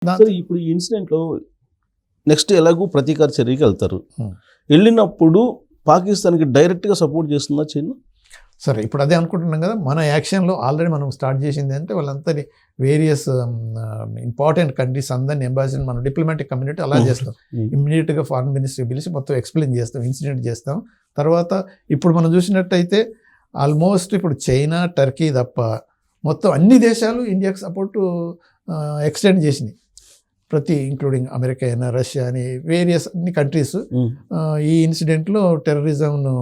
సరే ఇప్పుడు ఈ ఇన్సిడెంట్లో నెక్స్ట్ ఎలాగూ ప్రతీకార చర్యకి వెళ్తారు. వెళ్ళినప్పుడు పాకిస్తాన్కి డైరెక్ట్గా సపోర్ట్ చేస్తుందా చైనా? సరే, ఇప్పుడు అదే అనుకుంటున్నాం కదా, మన యాక్షన్లో ఆల్రెడీ మనం స్టార్ట్ చేసింది అంటే వాళ్ళందరి వేరియస్ ఇంపార్టెంట్ కంట్రీస్ అందరిని ఎంబాసీ మన డిప్లొమాటిక్ కమ్యూనిటీ అలా చేస్తాం. ఇమ్మీడియట్గా ఫారెన్ మినిస్ట్రీ పిలిచి మొత్తం ఎక్స్ప్లెయిన్ చేస్తాం, ఇన్సిడెంట్ చేస్తాం. తర్వాత ఇప్పుడు మనం చూసినట్టయితే ఆల్మోస్ట్ ఇప్పుడు చైనా, టర్కీ తప్ప మొత్తం అన్ని దేశాలు ఇండియాకి సపోర్టు ఎక్స్టెండ్ చేసినాయి. ఇంక్లూడింగ్ అమెరికా అయినా, రష్యా అని వేరియస్ అన్ని కంట్రీస్ ఈ ఇన్సిడెంట్లో టెర్రరిజంను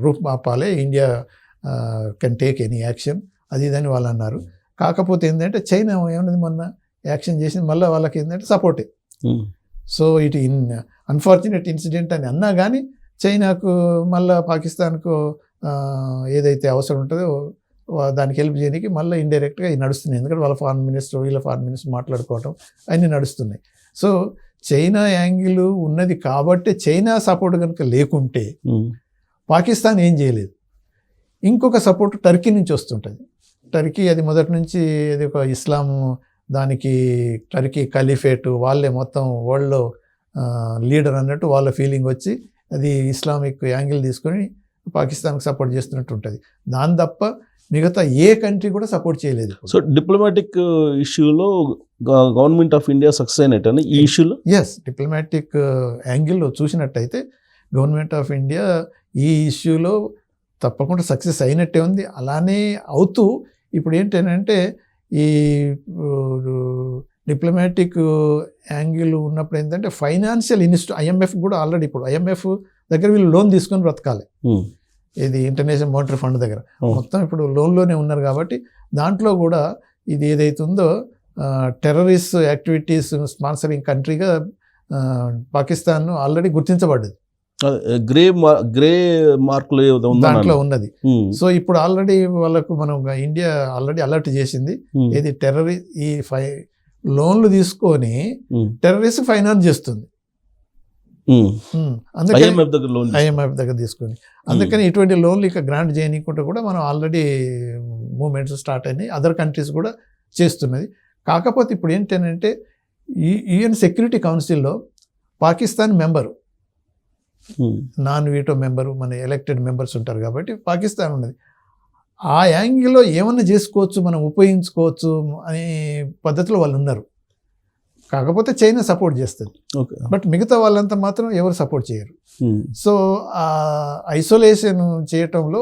రూపుమాపాలే, India can take any action అది ఇదని వాళ్ళు అన్నారు. కాకపోతే ఏంటంటే చైనా ఏమన్నది, మొన్న యాక్షన్ చేసింది, మళ్ళీ వాళ్ళకి ఏంటంటే సపోర్టే. సో ఇట్ అన్ఫార్చునేట్ ఇన్సిడెంట్ అని అన్నా కానీ చైనాకు మళ్ళీ పాకిస్తాన్కు ఏదైతే అవసరం ఉంటుందో దానికి హెల్ప్ చేయడానికి మళ్ళీ ఇండైరెక్ట్గా ఇది నడుస్తున్నాయి. ఎందుకంటే వాళ్ళ ఫారెన్ మినిస్టర్ వీళ్ళ ఫారెన్ మినిస్టర్ మాట్లాడుకోవటం అన్నీ నడుస్తున్నాయి. సో చైనా యాంగిల్ ఉన్నది కాబట్టి చైనా సపోర్ట్ కనుక లేకుంటే పాకిస్తాన్ ఏం చేయలేదు. ఇంకొక సపోర్ట్ టర్కీ నుంచి వస్తుంటుంది. టర్కీ అది మొదటి నుంచి అది ఒక ఇస్లాం, దానికి టర్కీ ఖలీఫేట్, వాళ్ళే మొత్తం వరల్డ్లో లీడర్ అన్నట్టు వాళ్ళ ఫీలింగ్ వచ్చి అది ఇస్లామిక్ యాంగిల్ తీసుకొని పాకిస్తాన్కి సపోర్ట్ చేస్తున్నట్టు ఉంటుంది. దాని తప్ప మిగతా ఏ కంట్రీ కూడా సపోర్ట్ చేయలేదు. సో డిప్లొమాటిక్ ఇష్యూలో గవర్నమెంట్ ఆఫ్ ఇండియా సక్సెస్ అయినట్టు ఈ ఇష్యూలో? ఎస్, డిప్లొమాటిక్ యాంగిల్లో చూసినట్టయితే గవర్నమెంట్ ఆఫ్ ఇండియా ఈ ఇష్యూలో తప్పకుండా సక్సెస్ అయినట్టే ఉంది. అలానే అవుతూ ఇప్పుడు ఏంటంటే ఈ డిప్లొమాటిక్ యాంగిల్ ఉన్నప్పుడు ఏంటంటే ఫైనాన్షియల్ IMF కూడా ఆల్రెడీ ఇప్పుడు IMF దగ్గర వీళ్ళు లోన్ తీసుకొని బ్రతకాలి. ఇది ఇంటర్నేషనల్ మానిటరీ ఫండ్ దగ్గర మొత్తం ఇప్పుడు లోన్లోనే ఉన్నారు కాబట్టి దాంట్లో కూడా ఇది ఏదైతే ఉందో టెర్రరిస్ట్ యాక్టివిటీస్ స్పాన్సరింగ్ కంట్రీగా పాకిస్తాన్ ఆల్రెడీ గుర్తించబడ్డది. గ్రే మార్కులు దాంట్లో ఉన్నది. సో ఇప్పుడు ఆల్రెడీ వాళ్ళకు మనం ఇండియా ఆల్రెడీ అలర్ట్ చేసింది, ఏది ఈ లోన్లు తీసుకొని టెర్రరిస్ట్ ఫైనాన్స్ చేస్తుంది. IMF దగ్గర తీసుకొని, అందుకని ఇటువంటి లోన్లు ఇక గ్రాంట్ చేయనీకుంటే కూడా మనం ఆల్రెడీ మూవ్మెంట్స్ స్టార్ట్ అయినాయి. అదర్ కంట్రీస్ కూడా చేస్తున్నది. కాకపోతే ఇప్పుడు ఏంటంటే UN సెక్యూరిటీ కౌన్సిల్లో Pakistan member, non veto member, మన ఎలక్టెడ్ మెంబర్స్ ఉంటారు కాబట్టి పాకిస్తాన్ ఉన్నది. ఆ యాంగిల్లో ఏమన్నా చేసుకోవచ్చు, మనం ఉపయోగించుకోవచ్చు అనే పద్ధతిలో వాళ్ళు ఉన్నారు. కాకపోతే చైనా సపోర్ట్ చేస్తుంది, బట్ మిగతా వాళ్ళంతా మాత్రం ఎవరు సపోర్ట్ చేయరు. సో ఐసోలేషన్ చేయటంలో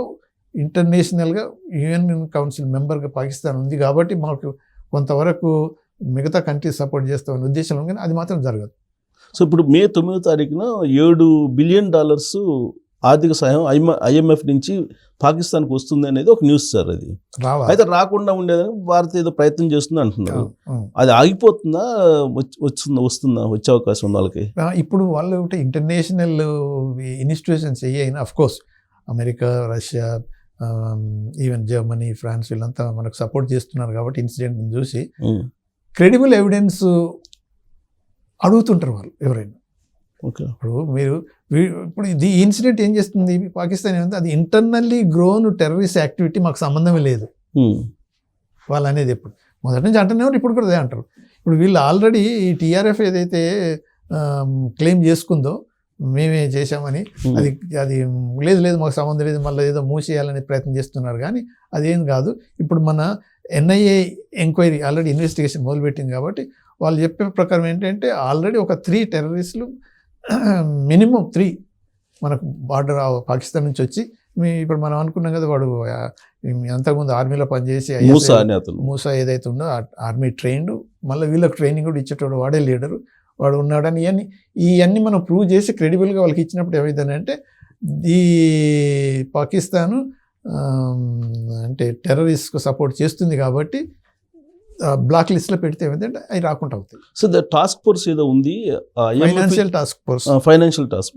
ఇంటర్నేషనల్గా UN కౌన్సిల్ మెంబర్గా పాకిస్తాన్ ఉంది కాబట్టి మాకు కొంతవరకు మిగతా కంట్రీస్ సపోర్ట్ చేస్తామనే ఉద్దేశంలో, కానీ అది మాత్రం జరగదు. సో ఇప్పుడు మే 9వ తారీఖున $7 బిలియన్ ఆర్థిక సహాయం IMF నుంచి పాకిస్తాన్కి వస్తుంది అనేది ఒక న్యూస్ సార్. అది అయితే రాకుండా ఉండేదని భారత్ ఏదో ప్రయత్నం చేస్తుంది అంటున్నారు. అది ఆగిపోతుందా, వస్తుందా, వచ్చే అవకాశం ఉంది వాళ్ళకి? ఇప్పుడు వాళ్ళు ఇంటర్నేషనల్ ఇన్స్టిట్యూషన్స్ అయినా of course America, Russia, even Germany, France వీళ్ళంతా మనకు సపోర్ట్ చేస్తున్నారు కాబట్టి ఇన్సిడెంట్ చూసి క్రెడిబుల్ ఎవిడెన్స్ అడుగుతుంటారు వాళ్ళు ఎవరైనా. ఇప్పుడు ఇప్పుడు ఈ ఇన్సిడెంట్ ఏం చేస్తుంది, పాకిస్తాన్ ఏమంటే అది ఇంటర్నల్లీ గ్రోన్ టెర్రరిస్ట్ యాక్టివిటీ, మాకు సంబంధమే లేదు వాళ్ళు అనేది. ఎప్పుడు మొదటి నుంచి అంటూనే ఇప్పుడు కూడా అదే అంటారు. ఇప్పుడు వీళ్ళు ఆల్రెడీ ఈ TRF ఏదైతే క్లెయిమ్ చేసుకుందో మేమే చేశామని, అది లేదు మాకు సంబంధం లేదు, మళ్ళీ ఏదో మూసేయాలనే ప్రయత్నం చేస్తున్నారు. కానీ అదేం కాదు. ఇప్పుడు మన NIA ఎంక్వైరీ ఆల్రెడీ ఇన్వెస్టిగేషన్ మొదలుపెట్టింది కాబట్టి వాళ్ళు చెప్పే ప్రకారం ఏంటంటే ఆల్రెడీ ఒక 3 టెర్రరిస్టులు, మినిమం 3 మనకు బార్డర్ పాకిస్తాన్ నుంచి వచ్చి, ఇప్పుడు మనం అనుకున్నాం కదా వాడు అంతకుముందు ఆర్మీలో పనిచేసి మూసా ఏదైతే ఉందో ఆర్మీ ట్రైన్డ్, మళ్ళీ వీళ్ళకి ట్రైనింగ్ కూడా ఇచ్చేటోడు వాడే లీడరు, వాడు ఉన్నాడని ఇవన్నీ మనం ప్రూవ్ చేసి క్రెడిబుల్గా వాళ్ళకి ఇచ్చినప్పుడు ఏమైందంటే ఈ పాకిస్తాను అంటే టెర్రరిస్ట్కు సపోర్ట్ చేస్తుంది కాబట్టి బ్లాక్ లిస్ట్లో పెడితే ఏమైందంటే అవి రాకుండా అవుతాయి. సో ద టాస్క్ ఫోర్స్ ఏదో ఉంది, ఫైనాన్షియల్ టాస్క్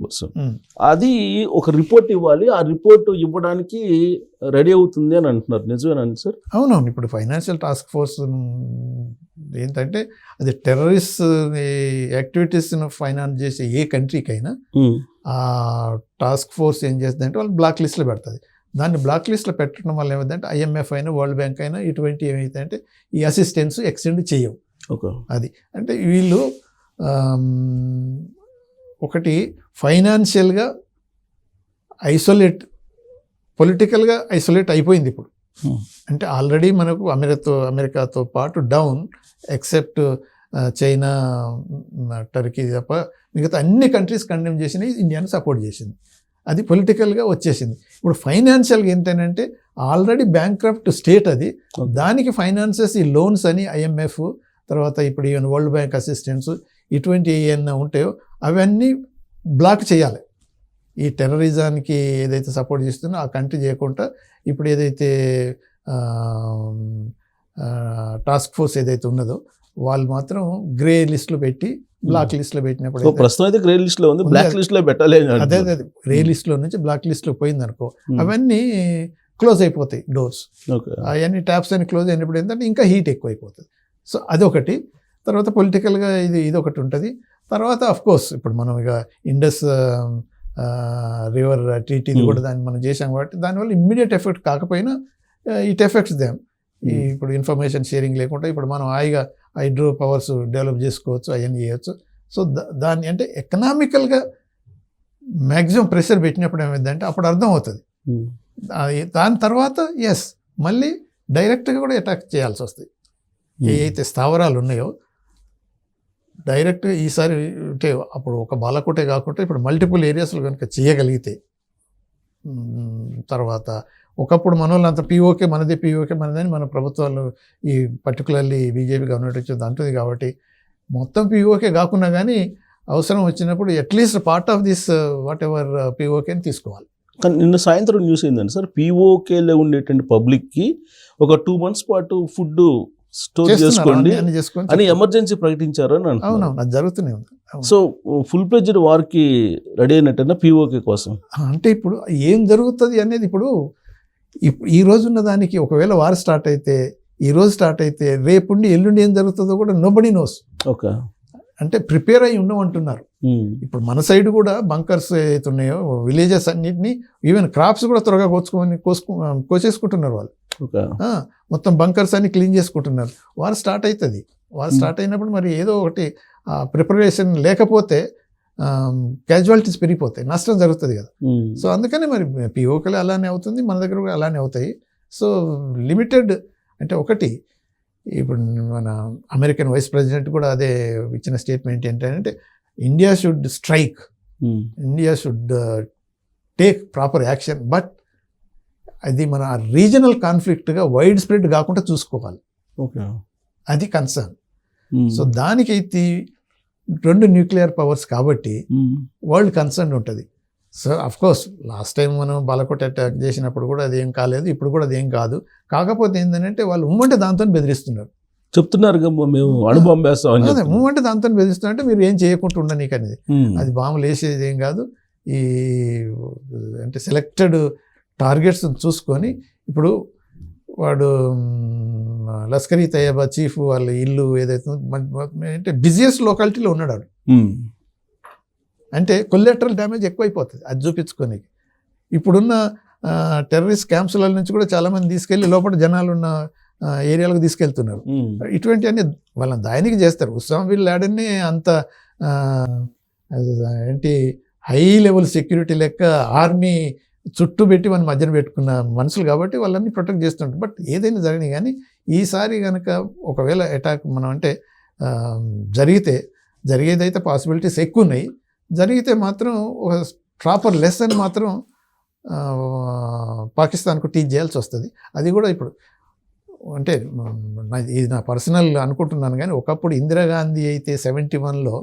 ఫోర్స్, అది ఒక రిపోర్ట్ ఇవ్వాలి, ఆ రిపోర్ట్ ఇవ్వడానికి రెడీ అవుతుంది అని అంటున్నారు. నిజమేనండి సార్? అవునవును. ఇప్పుడు ఫైనాన్షియల్ టాస్క్ ఫోర్స్ ఏంటంటే అది టెర్రరిస్ట్ యాక్టివిటీస్ను ఫైనాన్స్ చేసే ఏ కంట్రీకైనా ఆ టాస్క్ ఫోర్స్ ఏం చేస్తుంది అంటే వాళ్ళు బ్లాక్ లిస్ట్లో పెడుతుంది. దాన్ని బ్లాక్ లిస్ట్లో పెట్టడం వల్ల ఏమైందంటే IMF అయినా వరల్డ్ బ్యాంక్ అయినా ఇటువంటి ఏమైందంటే ఈ అసిస్టెన్స్ ఎక్స్టెండ్ చేయవు. అది అంటే వీళ్ళు ఒకటి ఫైనాన్షియల్గా పొలిటికల్గా ఐసోలేట్ అయిపోయింది ఇప్పుడు. అంటే ఆల్రెడీ మనకు అమెరికాతో పాటు డౌన్ ఎక్సెప్ట్ చైనా, టర్కీ తప్ప మిగతా అన్ని కంట్రీస్ కండెమ్ చేసినాయి, ఇండియాను సపోర్ట్ చేసింది. అది పొలిటికల్గా వచ్చేసింది. ఇప్పుడు ఫైనాన్షియల్గా ఏంటంటే ఆల్రెడీ బ్యాంక్రప్ట్ స్టేట్ అది. దానికి ఫైనాన్సెస్ ఈ లోన్స్ అని IMF తర్వాత ఇప్పుడు ఈవెన్ వరల్డ్ బ్యాంక్ అసిస్టెన్స్ ఇటువంటి ఏమన్నా ఉంటాయో అవన్నీ బ్లాక్ చేయాలి. ఈ టెర్రరిజానికి ఏదైతే సపోర్ట్ చేస్తుందో ఆ కంట్రీ చేయకుండా ఇప్పుడు ఏదైతే టాస్క్ ఫోర్స్ ఏదైతే ఉన్నదో వాళ్ళు మాత్రం గ్రే లిస్ట్లో పెట్టి బ్లాక్ లిస్ట్లో పెట్టినప్పుడు ప్రస్తుతం అయితే గ్రే లిస్ట్లో ఉంది, బ్లాక్ లిస్ట్లో పెట్టాలి. అదే గ్రే లిస్ట్లో నుంచి బ్లాక్ లిస్ట్లో పోయింది అనుకో, అవన్నీ క్లోజ్ అయిపోతాయి డోర్స్. అవన్నీ ట్యాప్స్ అని క్లోజ్ అయినప్పుడు ఏంటంటే ఇంకా హీట్ ఎక్కువైపోతుంది. సో అదొకటి. తర్వాత పొలిటికల్గా ఇది ఒకటి ఉంటుంది. తర్వాత అఫ్కోర్స్ ఇప్పుడు మనం ఇక ఇండస్ రివర్ ట్రీటీ కూడా దాన్ని మనం చేసాం కాబట్టి దానివల్ల ఇమ్మీడియట్ ఎఫెక్ట్ కాకపోయినా ఇట్ ఎఫెక్ట్స్ దెమ్. ఇప్పుడు ఇన్ఫర్మేషన్ షేరింగ్ లేకుండా ఇప్పుడు మనం హాయిగా హైడ్రో పవర్స్ డెవలప్ చేసుకోవచ్చు, అవన్నీ చేయొచ్చు. సో దాన్ని అంటే ఎకనామికల్గా మ్యాక్సిమం ప్రెషర్ పెట్టినప్పుడు ఏమైందంటే అప్పుడు అర్థం అవుతుంది. దాని తర్వాత మళ్ళీ డైరెక్ట్గా కూడా అటాక్ చేయాల్సి వస్తాయి. ఏ అయితే స్థావరాలు ఉన్నాయో డైరెక్ట్గా ఈసారి అంటే అప్పుడు ఒక బాలకోటే కాకుండా ఇప్పుడు మల్టిపుల్ ఏరియాస్లో కనుక చేయగలిగితే, తర్వాత ఒకప్పుడు మన వాళ్ళు అంత POK మనదని మన ప్రభుత్వాలు ఈ పర్టికులర్లీ బీజేపీ గవర్నమెంట్ వచ్చింది అంటుంది కాబట్టి మొత్తం POK కాకుండా కానీ అవసరం వచ్చినప్పుడు at least part of this what ever POK అని తీసుకోవాలి. కానీ నిన్న సాయంత్రం న్యూస్ ఏంటంటే సార్, POKలో ఉండేటువంటి పబ్లిక్కి ఒక 2 months పాటు ఫుడ్ స్టోర్ చేసుకోండి అని ఎమర్జెన్సీ ప్రకటించారు అని అంటున్నారు. అవునవును, అది జరుగుతూనే ఉంది. సో ఫుల్ ప్లెడ్జ్డ్ వార్కి రెడీ అయినట్టేనా POK కోసం? అంటే ఇప్పుడు ఏం జరుగుతుంది అనేది ఇప్పుడు ఈ రోజున్న దానికి ఒకవేళ వార్ స్టార్ట్ అయితే రేపుండి ఎల్లుండి ఏం జరుగుతుందో కూడా నోబడీ నోస్. ఓకే, అంటే ప్రిపేర్ అయి ఉండమంటున్నారు. ఇప్పుడు మన సైడ్ కూడా బంకర్స్ అవుతున్నాయో విలేజెస్ అన్నింటినీ ఈవెన్ క్రాప్స్ కూడా త్వరగా కోసేసుకుంటున్నారు వాళ్ళు. మొత్తం బంకర్స్ అన్ని క్లీన్ చేసుకుంటున్నారు. వారు స్టార్ట్ అవుతుంది. వారు స్టార్ట్ అయినప్పుడు మరి ఏదో ఒకటి ప్రిపరేషన్ లేకపోతే క్యాజువాలిటీస్ పెరిగిపోతాయి, నష్టం జరుగుతుంది కదా. సో అందుకని మరి POKలో అలానే అవుతుంది, మన దగ్గర కూడా అలానే అవుతాయి. సో లిమిటెడ్ అంటే ఒకటి ఇప్పుడు మన అమెరికన్ వైస్ ప్రెసిడెంట్ కూడా అదే ఇచ్చిన స్టేట్మెంట్ ఏంటంటే India should strike, India should take proper action, but అది మన రీజనల్ కాన్ఫ్లిక్ట్గా వైడ్ స్ప్రెడ్ కాకుండా చూసుకోవాలి. అది కన్సర్న్. సో దానికైతే 2 న్యూక్లియర్ పవర్స్ కాబట్టి వరల్డ్ కన్సర్న్ ఉంటుంది. సో అఫ్కోర్స్ లాస్ట్ టైం మనం బాలకోట్ అటాక్ చేసినప్పుడు కూడా అదేం కాలేదు, ఇప్పుడు కూడా అదేం కాదు. కాకపోతే ఏంటంటే వాళ్ళు ఉమ్మంటే దాంతో బెదిరిస్తున్నారు, చెప్తున్నారు మేము అణుబాంబు వేస్తామని. అదే ఉమ్మంటే దాంతో బెదిరిస్తున్నారంటే మీరు ఏం చేయకుండా ఉండనీకు అనేది. అది బాంబులు వేసేది ఏం కాదు. ఈ అంటే సెలెక్టెడ్ టార్గెట్స్ చూసుకొని ఇప్పుడు వాడు లష్కర్-ఈ తయ్యబా చీఫ్ వాళ్ళ ఇల్లు ఏదైతే అంటే బిజియెస్ట్ లొకాలిటీలో ఉన్నాడు. అంటే కొల్లెటరల్ డ్యామేజ్ ఎక్కువైపోతుంది అది చూపించుకొని. ఇప్పుడున్న టెర్రరిస్ట్ క్యాంప్స్ల నుంచి కూడా చాలామంది తీసుకెళ్ళి లోపల జనాలు ఉన్న ఏరియాలకు తీసుకెళ్తున్నారు. ఇటువంటి అన్ని వాళ్ళని దానికి చేస్తారు. ఉసామా బిన్ లాడెన్ని అంత ఏంటి హై లెవెల్ సెక్యూరిటీ లెక్క ఆర్మీ చుట్టూ పెట్టి మన మధ్యన పెట్టుకున్న మనుషులు కాబట్టి వాళ్ళని ప్రొటెక్ట్ చేస్తుంటారు. బట్ ఏదైనా జరిగినాయి కానీ ఈసారి కనుక ఒకవేళ అటాక్ మనం అంటే జరిగేదైతే పాసిబిలిటీస్ ఎక్కువ ఉన్నాయి. జరిగితే మాత్రం ఒక ప్రాపర్ లెసన్ మాత్రం పాకిస్తాన్కు టీచ్ చేయాల్సి వస్తుంది. అది కూడా ఇప్పుడు అంటే ఇది నా పర్సనల్ అనుకుంటున్నాను కానీ ఒకప్పుడు ఇందిరాగాంధీ అయితే 71లో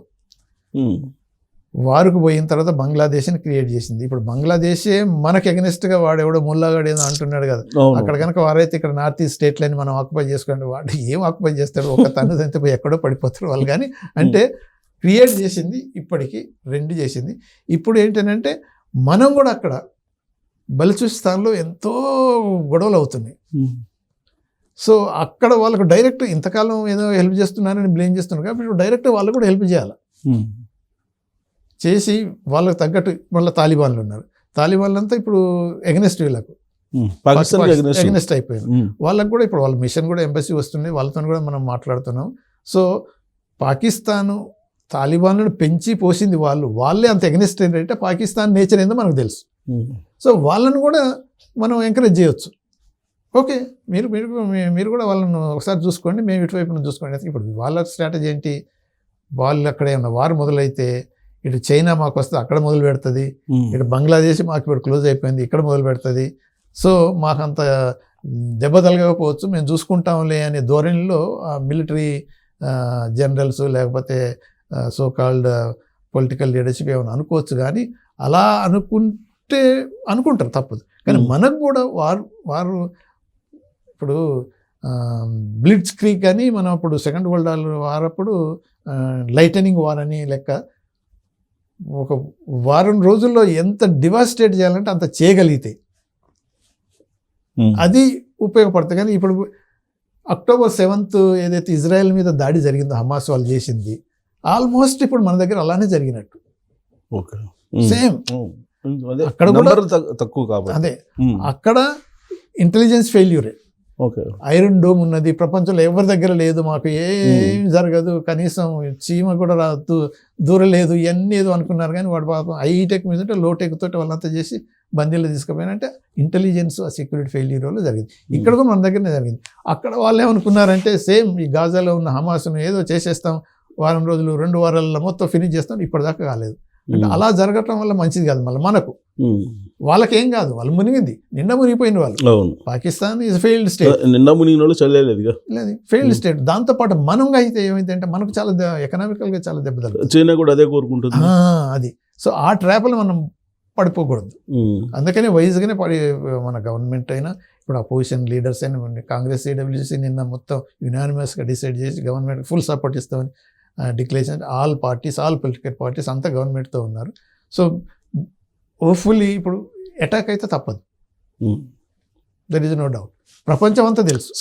వారుకు పోయిన తర్వాత బంగ్లాదేశ్ని క్రియేట్ చేసింది. ఇప్పుడు బంగ్లాదేశే మనకు ఎగనెస్ట్గా వాడెవడో ముల్లాగాడు ఏదో అంటున్నాడు కదా, అక్కడ కనుక వారైతే ఇక్కడ నార్త్ ఈస్ట్ స్టేట్లని మనం ఆక్యుపై చేసుకోండి, వాడు ఏం ఆక్యుపై చేస్తాడు, ఒక తన్నుదంతే పోయి ఎక్కడో పడిపోతారు వాళ్ళు. కానీ అంటే క్రియేట్ చేసింది ఇప్పటికీ 2 చేసింది. ఇప్పుడు ఏంటంటే మనం కూడా అక్కడ బలూచిస్తాన్లో ఎంతో గొడవలు అవుతున్నాయి. సో అక్కడ వాళ్ళకు డైరెక్ట్ ఇంతకాలం ఏదో హెల్ప్ చేస్తున్నారని బ్లేమ్ చేస్తున్నారు కాబట్టి ఇప్పుడు డైరెక్ట్ వాళ్ళు కూడా హెల్ప్ చేయాలి. చేసి వాళ్ళకు తగ్గట్టు మళ్ళీ తాలిబాన్లు ఉన్నారు. తాలిబాన్లు అంతా ఇప్పుడు ఎగనెస్ట్ వీళ్ళకు పాకిస్తాన్ అగెనిస్ట్ అయిపోయింది. వాళ్ళకు కూడా ఇప్పుడు వాళ్ళ మిషన్ కూడా ఎంబసీ వస్తుంది, వాళ్ళతో కూడా మనం మాట్లాడుతున్నాం. సో పాకిస్తాను తాలిబాన్లను పెంచి పోసింది వాళ్ళే అంత ఎగనిస్ట్ ఏంటంటే పాకిస్తాన్ నేచర్ ఏందో మనకు తెలుసు. సో వాళ్ళను కూడా మనం ఎంకరేజ్ చేయొచ్చు. ఓకే, మీరు కూడా వాళ్ళను ఒకసారి చూసుకోండి, మేము ఇటువైపున చూసుకోండి. ఇప్పుడు వాళ్ళ స్ట్రాటజీ ఏంటి, వాళ్ళు అక్కడ ఏమన్నా వారు మొదలైతే ఇటు చైనా మాకు వస్తే అక్కడ మొదలు పెడుతుంది, ఇటు బంగ్లాదేశ్ మాకు ఇప్పుడు క్లోజ్ అయిపోయింది ఇక్కడ మొదలు పెడుతుంది. సో మాకంత దెబ్బ తలగకపోవచ్చు, మేము చూసుకుంటాంలే అనే ధోరణిలో మిలిటరీ జనరల్స్ లేకపోతే సో కాల్డ్ పొలిటికల్ లీడర్షిప్ ఏమైనా అనుకోవచ్చు. కానీ అలా అనుకుంటారు తప్పదు. కానీ మనకు కూడా వారు ఇప్పుడు బ్లిట్జ్ క్రీక్ అని మనం అప్పుడు సెకండ్ వరల్డ్ వార్ అప్పుడు లైటనింగ్ వార్ అని లెక్క ఒక వారం రోజుల్లో ఎంత డివాస్టేట్ చేయాలంటే అంత చేయగలిగితే అది ఉపయోగపడుతుంది. కానీ ఇప్పుడు అక్టోబర్ 7th ఏదైతే ఇజ్రాయెల్ మీద దాడి జరిగిందో హమాస్ వాళ్ళు చేసింది, ఆల్మోస్ట్ ఇప్పుడు మన దగ్గర అలానే జరిగినట్టు. సేమ్ అక్కడ కూడా తక్కువ కాబట్టి అదే అక్కడ ఇంటెలిజెన్స్ ఫెయిల్యూరే. ఐరన్ డోమ్ ఉన్నది, ప్రపంచంలో ఎవరి దగ్గర లేదు, మాకు ఏం జరగదు, కనీసం చీమ కూడా రాదు, దూరలేదు, ఇవన్నీ ఏదో అనుకున్నారు. కానీ వాడు పాపం హైటెక్ మీద లోటెక్ తోటి వాళ్ళంతా చేసి బందీలో తీసుకుపోయినంటే ఇంటెలిజెన్స్ ఆ సెక్యూరిటీ ఫెయిల్యూర్ వల్ల జరిగింది. ఇక్కడ కూడా మన దగ్గరనే జరిగింది. అక్కడ వాళ్ళు ఏమనుకున్నారంటే సేమ్ ఈ గాజాలో ఉన్న హమాస్ను ఏదో చేసేస్తాం, వారం రోజులు 2 వారాల్లో మొత్తం ఫినిష్ చేస్తాం, ఇప్పటిదాకా కాలేదు. అంటే అలా జరగటం వల్ల మంచిది కాదు. మళ్ళీ మనకు వాళ్ళకేం కాదు, వాళ్ళు మునిగింది, నిండా మునిగిపోయిన వాళ్ళు. పాకిస్తాన్ ఈజ్ ఫెయిల్డ్ స్టేట్, నిండా మునిగిన వాళ్ళు చల్లలేదు, ఫెయిల్డ్ స్టేట్. దాంతోపాటు మనంగా అయితే ఏమైందంటే మనకు చాలా ఎకనామికల్గా చాలా దెబ్బతలు. చైనా కూడా అదే కోరుకుంటుంది. అది సో ఆ ట్రాప్లో మనం పడిపోకూడదు. అందుకనే వైజ్గానే మన గవర్నమెంట్ అయినా ఇప్పుడు అపోజిషన్ లీడర్స్ అయినా కాంగ్రెస్ CWC నిన్న మొత్తం యునానిమస్గా డిసైడ్ చేసి గవర్నమెంట్ ఫుల్ సపోర్ట్ ఇస్తామని డిక్లేరేషన్. ఆల్ పొలిటికల్ పార్టీస్ అంతా గవర్నమెంట్తో ఉన్నారు. సో హోప్ఫుల్లీ ఇప్పుడు అటాక్ అయితే తప్పదు, దర్ ఈజ్ నో డౌట్. ప్రపంచం అంతా తెలుసు.